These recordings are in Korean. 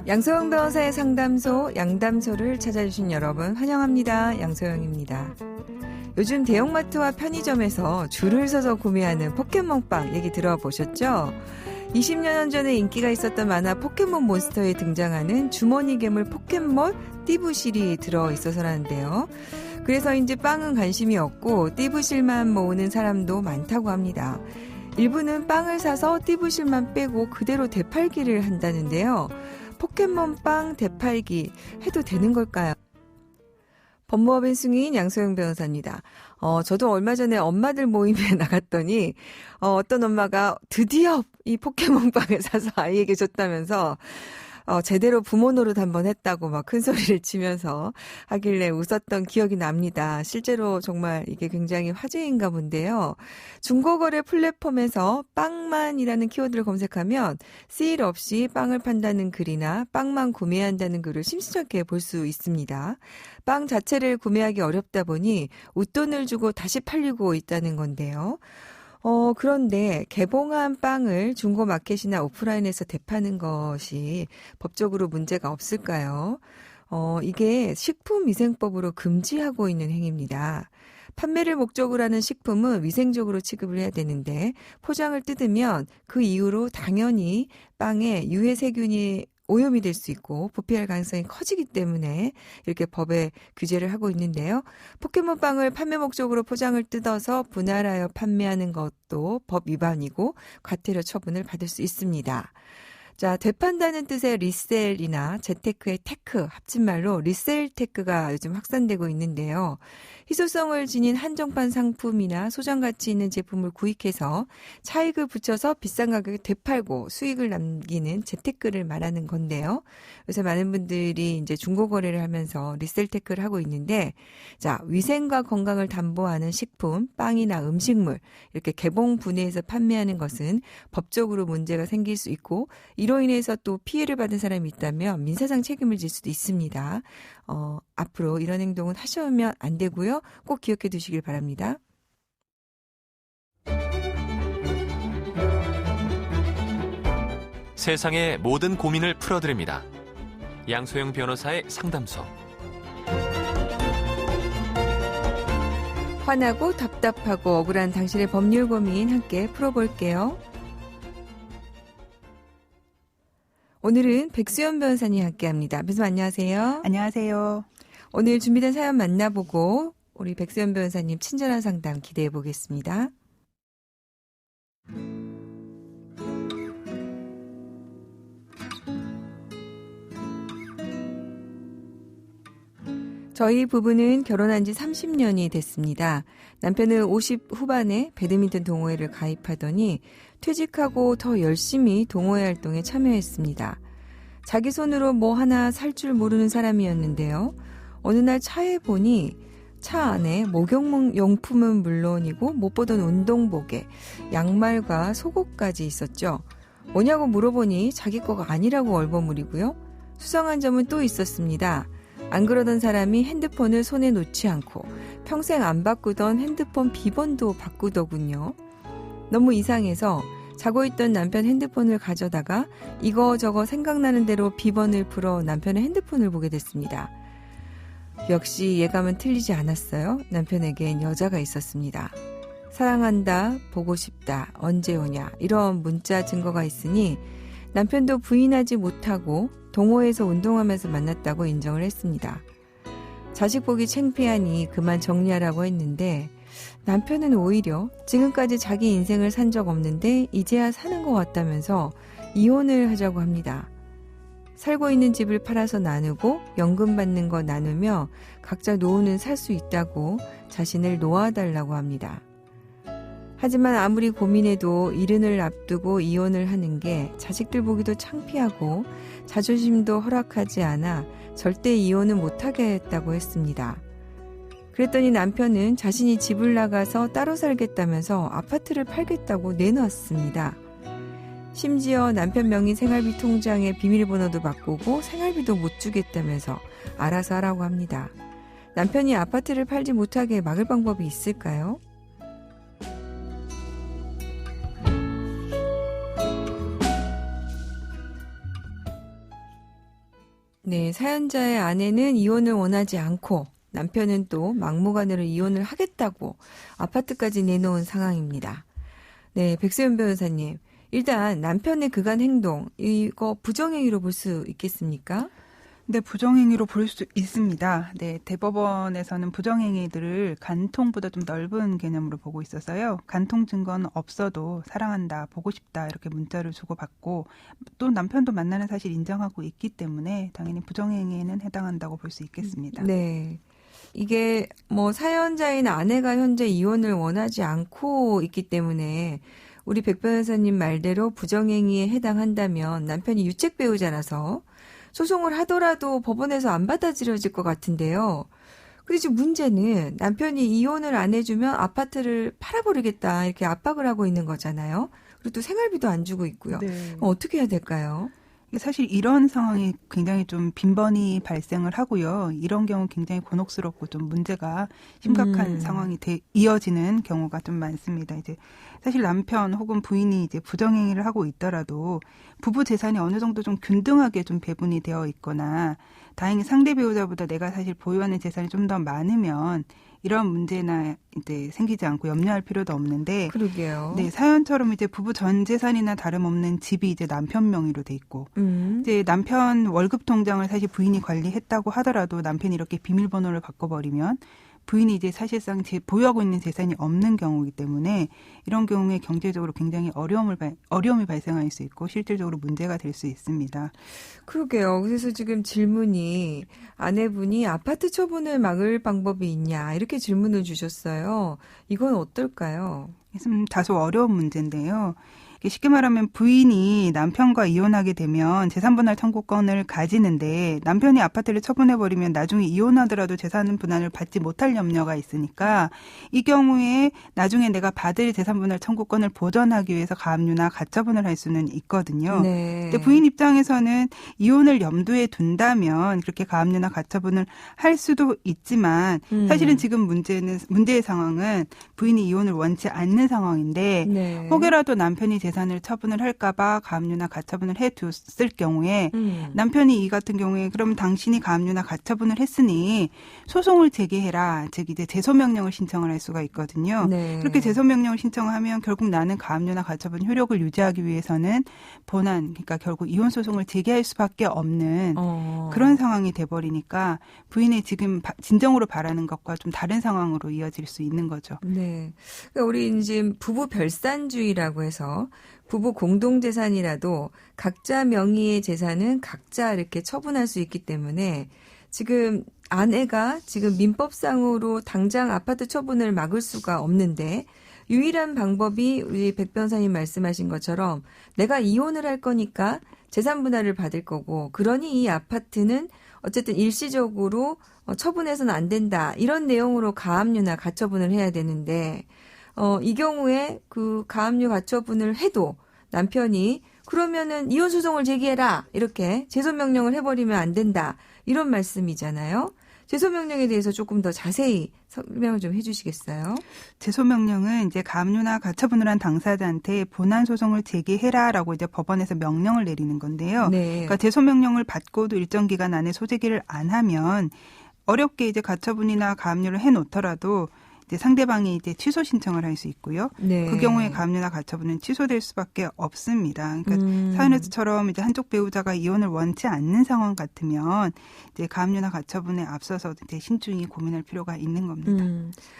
양소영 변호사의 상담소 양담소를 찾아주신 여러분 환영합니다. 양소영입니다. 요즘 대형마트와 편의점에서 줄을 서서 구매하는 포켓몬빵 얘기 들어보셨죠? 20년 전에 인기가 있었던 만화 포켓몬 몬스터에 등장하는 주머니 괴물 포켓몬 띠부실이 들어있어서라는데요. 그래서인지 빵은 관심이 없고 띠부실만 모으는 사람도 많다고 합니다. 일부는 빵을 사서 띠부실만 빼고 그대로 되팔기를 한다는데요. 포켓몬빵 되팔기 해도 되는 걸까요? 법무법인 승인 양소영 변호사입니다. 저도 얼마 전에 엄마들 모임에 나갔더니 어떤 엄마가 드디어 이 포켓몬빵을 사서 아이에게 줬다면서 제대로 부모 노릇 한번 했다고 막 큰 소리를 치면서 하길래 웃었던 기억이 납니다. 실제로 정말 이게 굉장히 화제인가 본데요. 중고거래 플랫폼에서 빵만이라는 키워드를 검색하면 세일 없이 빵을 판다는 글이나 빵만 구매한다는 글을 심심찮게 볼 수 있습니다. 빵 자체를 구매하기 어렵다 보니 웃돈을 주고 다시 팔리고 있다는 건데요. 그런데 개봉한 빵을 중고마켓이나 오프라인에서 대파는 것이 법적으로 문제가 없을까요? 이게 식품위생법으로 금지하고 있는 행위입니다. 판매를 목적으로 하는 식품은 위생적으로 취급을 해야 되는데 포장을 뜯으면 그 이후로 당연히 빵에 유해 세균이 오염이 될 수 있고 부패할 가능성이 커지기 때문에 이렇게 법에 규제를 하고 있는데요. 포켓몬빵을 판매 목적으로 포장을 뜯어서 분할하여 판매하는 것도 법 위반이고 과태료 처분을 받을 수 있습니다. 자, 되판다는 뜻의 리셀이나 재테크의 테크, 합친말로 리셀테크가 요즘 확산되고 있는데요. 희소성을 지닌 한정판 상품이나 소장 가치 있는 제품을 구입해서 차익을 붙여서 비싼 가격에 되팔고 수익을 남기는 재테크를 말하는 건데요. 그래서 많은 분들이 이제 중고거래를 하면서 리셀테크를 하고 있는데, 자, 위생과 건강을 담보하는 식품, 빵이나 음식물, 이렇게 개봉 분해해서 판매하는 것은 법적으로 문제가 생길 수 있고, 이로 인해서 또 피해를 받은 사람이 있다면 민사상 책임을 질 수도 있습니다. 앞으로 이런 행동은 하시면 안 되고요. 꼭 기억해 두시길 바랍니다. 세상의 모든 고민을 풀어드립니다. 양소영 변호사의 상담소. 화나고 답답하고 억울한 당신의 법률 고민 함께 풀어볼게요. 오늘은 백수연 변호사님 함께합니다. 변호사님 안녕하세요. 안녕하세요. 오늘 준비된 사연 만나보고 우리 백수연 변호사님 친절한 상담 기대해 보겠습니다. 저희 부부는 결혼한 지 30년이 됐습니다. 남편은 50 후반에 배드민턴 동호회를 가입하더니 퇴직하고 더 열심히 동호회 활동에 참여했습니다. 자기 손으로 뭐 하나 살 줄 모르는 사람이었는데요. 어느 날 차에 보니 차 안에 목욕용품은 물론이고 못 보던 운동복에 양말과 속옷까지 있었죠. 뭐냐고 물어보니 자기 거가 아니라고 얼버무리고요. 수상한 점은 또 있었습니다. 안 그러던 사람이 핸드폰을 손에 놓지 않고 평생 안 바꾸던 핸드폰 비번도 바꾸더군요. 너무 이상해서 자고 있던 남편 핸드폰을 가져다가 이거저거 생각나는 대로 비번을 풀어 남편의 핸드폰을 보게 됐습니다. 역시 예감은 틀리지 않았어요. 남편에겐 여자가 있었습니다. 사랑한다, 보고 싶다, 언제 오냐 이런 문자 증거가 있으니 남편도 부인하지 못하고 동호회에서 운동하면서 만났다고 인정을 했습니다. 자식 보기 창피하니 그만 정리하라고 했는데 남편은 오히려 지금까지 자기 인생을 산 적 없는데 이제야 사는 것 같다면서 이혼을 하자고 합니다. 살고 있는 집을 팔아서 나누고 연금 받는 거 나누며 각자 노후는 살 수 있다고 자신을 놓아달라고 합니다. 하지만 아무리 고민해도 이른을 앞두고 이혼을 하는 게 자식들 보기도 창피하고 자존심도 허락하지 않아 절대 이혼은 못하겠다고 했습니다. 그랬더니 남편은 자신이 집을 나가서 따로 살겠다면서 아파트를 팔겠다고 내놨습니다. 심지어 남편 명의 생활비 통장에 비밀번호도 바꾸고 생활비도 못 주겠다면서 알아서 하라고 합니다. 남편이 아파트를 팔지 못하게 막을 방법이 있을까요? 네, 사연자의 아내는 이혼을 원하지 않고 남편은 또 막무가내로 이혼을 하겠다고 아파트까지 내놓은 상황입니다. 네, 백세윤 변호사님. 일단 남편의 그간 행동, 이거 부정행위로 볼 수 있겠습니까? 네, 부정행위로 볼 수 있습니다. 네, 대법원에서는 부정행위들을 간통보다 좀 넓은 개념으로 보고 있어서요. 간통 증거는 없어도 사랑한다, 보고 싶다 이렇게 문자를 주고받고 또 남편도 만나는 사실 인정하고 있기 때문에 당연히 부정행위에는 해당한다고 볼 수 있겠습니다. 네. 이게 뭐 사연자인 아내가 현재 이혼을 원하지 않고 있기 때문에 우리 백 변호사님 말대로 부정행위에 해당한다면 남편이 유책 배우자라서 소송을 하더라도 법원에서 안 받아들여질 것 같은데요. 근데 지금 문제는 남편이 이혼을 안 해주면 아파트를 팔아버리겠다 이렇게 압박을 하고 있는 거잖아요. 그리고 또 생활비도 안 주고 있고요. 네. 어떻게 해야 될까요? 사실 이런 상황이 굉장히 좀 빈번히 발생을 하고요. 이런 경우 굉장히 곤혹스럽고 좀 문제가 심각한 상황이 이어지는 경우가 좀 많습니다. 이제 사실 남편 혹은 부인이 이제 부정행위를 하고 있더라도 부부 재산이 어느 정도 좀 균등하게 좀 배분이 되어 있거나 다행히 상대 배우자보다 내가 사실 보유하는 재산이 좀 더 많으면 이런 문제나 이제 생기지 않고 염려할 필요도 없는데. 그러게요. 네, 사연처럼 이제 부부 전 재산이나 다름없는 집이 이제 남편 명의로 돼 있고, 이제 남편 월급 통장을 사실 부인이 관리했다고 하더라도 남편이 이렇게 비밀번호를 바꿔버리면 부인이 이제 사실상 보유하고 있는 재산이 없는 경우이기 때문에 이런 경우에 경제적으로 굉장히 어려움이 발생할 수 있고 실질적으로 문제가 될 수 있습니다. 그러게요. 그래서 지금 질문이 아내분이 아파트 처분을 막을 방법이 있냐 이렇게 질문을 주셨어요. 이건 어떨까요? 다소 어려운 문제인데요. 쉽게 말하면 부인이 남편과 이혼하게 되면 재산분할 청구권을 가지는데 남편이 아파트를 처분해버리면 나중에 이혼하더라도 재산 분할을 받지 못할 염려가 있으니까 이 경우에 나중에 내가 받을 재산분할 청구권을 보전하기 위해서 가압류나 가처분을 할 수는 있거든요. 네. 근데 부인 입장에서는 이혼을 염두에 둔다면 그렇게 가압류나 가처분을 할 수도 있지만 사실은 지금 문제의 상황은 부인이 이혼을 원치 않는 상황인데 네. 혹여라도 남편이 재산을 처분을 할까봐 가압류나 가처분을 해뒀을 경우에 남편이 이 같은 경우에 그럼 당신이 가압류나 가처분을 했으니 소송을 제기해라. 즉 이제 제소명령을 신청을 할 수가 있거든요. 네. 그렇게 제소명령을 신청하면 결국 나는 가압류나 가처분 효력을 유지하기 위해서는 본안 그러니까 결국 이혼 소송을 제기할 수밖에 없는 그런 상황이 돼버리니까 부인이 지금 진정으로 바라는 것과 좀 다른 상황으로 이어질 수 있는 거죠. 네. 그러니까 우리 이제 부부 별산주의라고 해서 부부 공동재산이라도 각자 명의의 재산은 각자 이렇게 처분할 수 있기 때문에 지금 아내가 지금 민법상으로 당장 아파트 처분을 막을 수가 없는데 유일한 방법이 우리 백 변호사님 말씀하신 것처럼 내가 이혼을 할 거니까 재산 분할을 받을 거고 그러니 이 아파트는 어쨌든 일시적으로 처분해서는 안 된다. 이런 내용으로 가압류나 가처분을 해야 되는데 이 경우에 그 가압류 가처분을 해도 남편이 그러면은 이혼 소송을 제기해라. 이렇게 제소명령을 해버리면 안 된다. 이런 말씀이잖아요. 제소명령에 대해서 조금 더 자세히 설명을 좀 해주시겠어요? 제소명령은 이제 가압류나 가처분을 한 당사자한테 본안 소송을 제기해라라고 이제 법원에서 명령을 내리는 건데요. 네. 그러니까 제소명령을 받고도 일정 기간 안에 소제기를 안 하면 어렵게 이제 가처분이나 가압류를 해놓더라도 이제 상대방이 이제 취소 신청을 할 수 있고요. 네. 그 경우에 가압류나 가처분은 취소될 수밖에 없습니다. 그러니까 사연에서처럼 이제 한쪽 배우자가 이혼을 원치 않는 상황 같으면 이제 가압류나 가처분에 앞서서 이제 신중히 고민할 필요가 있는 겁니다.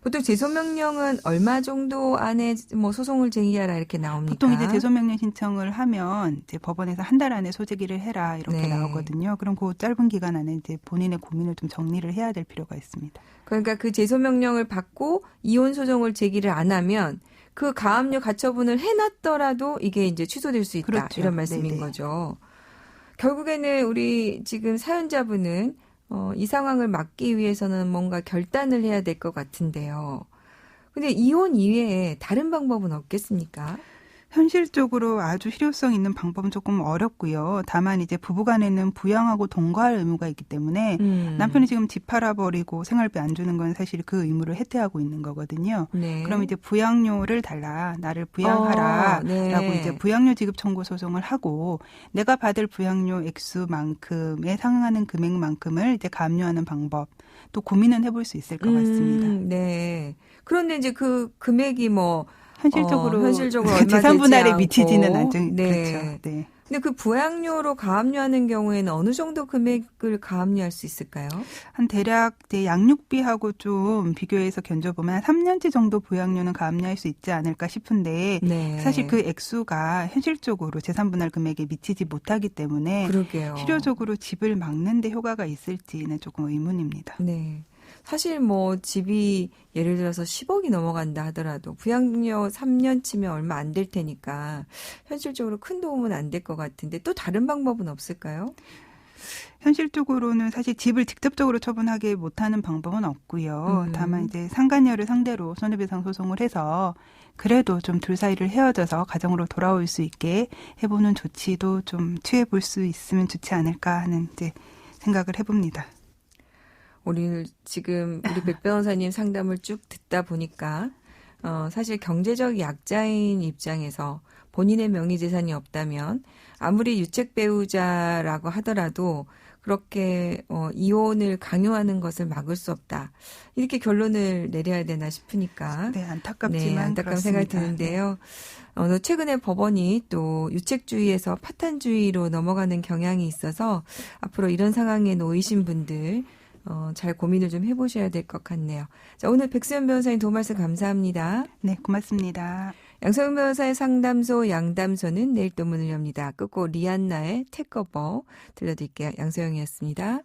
보통 제소명령은 얼마 정도 안에 뭐 소송을 제기하라 이렇게 나옵니까? 보통 이제 제소명령 신청을 하면 이제 법원에서 한 달 안에 소제기를 해라 이렇게 네. 나오거든요. 그럼 그 짧은 기간 안에 이제 본인의 고민을 좀 정리를 해야 될 필요가 있습니다. 그러니까 그 제소명령을 받고 이혼 소송을 제기를 안 하면 그 가압류 가처분을 해놨더라도 이게 이제 취소될 수 있다. 그렇죠. 이런 말씀인 네네. 거죠. 결국에는 우리 지금 사연자분은 이 상황을 막기 위해서는 뭔가 결단을 해야 될 것 같은데요. 근데 이혼 이외에 다른 방법은 없겠습니까? 현실적으로 아주 실효성 있는 방법은 조금 어렵고요. 다만 이제 부부간에는 부양하고 동거할 의무가 있기 때문에 남편이 지금 집 팔아버리고 생활비 안 주는 건 사실 그 의무를 해태하고 있는 거거든요. 네. 그럼 이제 부양료를 달라, 나를 부양하라라고 네. 이제 부양료 지급 청구 소송을 하고 내가 받을 부양료 액수만큼에 상응하는 금액만큼을 이제 가압류하는 방법 또 고민은 해볼 수 있을 것 같습니다. 네. 그런데 이제 그 금액이 뭐 현실적으로 얼마 재산 분할에 되지 미치지는 않고. 않죠. 네. 그렇죠. 네. 근데 그 부양료로 가압류하는 경우에는 어느 정도 금액을 가압류할 수 있을까요? 한 대략 이제 양육비하고 좀 비교해서 견줘보면 한 3년치 정도 부양료는 가압류할 수 있지 않을까 싶은데 네. 사실 그 액수가 현실적으로 재산 분할 금액에 미치지 못하기 때문에 그러게요. 실효적으로 집을 막는 데 효과가 있을지는 조금 의문입니다. 네. 사실 뭐 집이 예를 들어서 10억이 넘어간다 하더라도 부양료 3년 치면 얼마 안 될 테니까 현실적으로 큰 도움은 안 될 것 같은데 또 다른 방법은 없을까요? 현실적으로는 사실 집을 직접적으로 처분하게 못하는 방법은 없고요. 다만 이제 상간녀를 상대로 손해배상 소송을 해서 그래도 좀 둘 사이를 헤어져서 가정으로 돌아올 수 있게 해보는 조치도 좀 취해볼 수 있으면 좋지 않을까 하는 이제 생각을 해봅니다. 우리 지금 우리 백 변호사님 상담을 쭉 듣다 보니까 사실 경제적 약자인 입장에서 본인의 명의 재산이 없다면 아무리 유책 배우자라고 하더라도 그렇게 이혼을 강요하는 것을 막을 수 없다. 이렇게 결론을 내려야 되나 싶으니까. 네, 안타깝지만 네, 안타까운 그렇습니다. 생각이 드는데요. 최근에 법원이 또 유책주의에서 파탄주의로 넘어가는 경향이 있어서 앞으로 이런 상황에 놓이신 분들 잘 고민을 좀 해보셔야 될 것 같네요. 자, 오늘 백수연 변호사님 도움 말씀 감사합니다. 네, 고맙습니다. 양소영 변호사의 상담소 양담소는 내일 또 문을 엽니다. 끝곡 리안나의 테이크오버 들려드릴게요. 양소영이었습니다.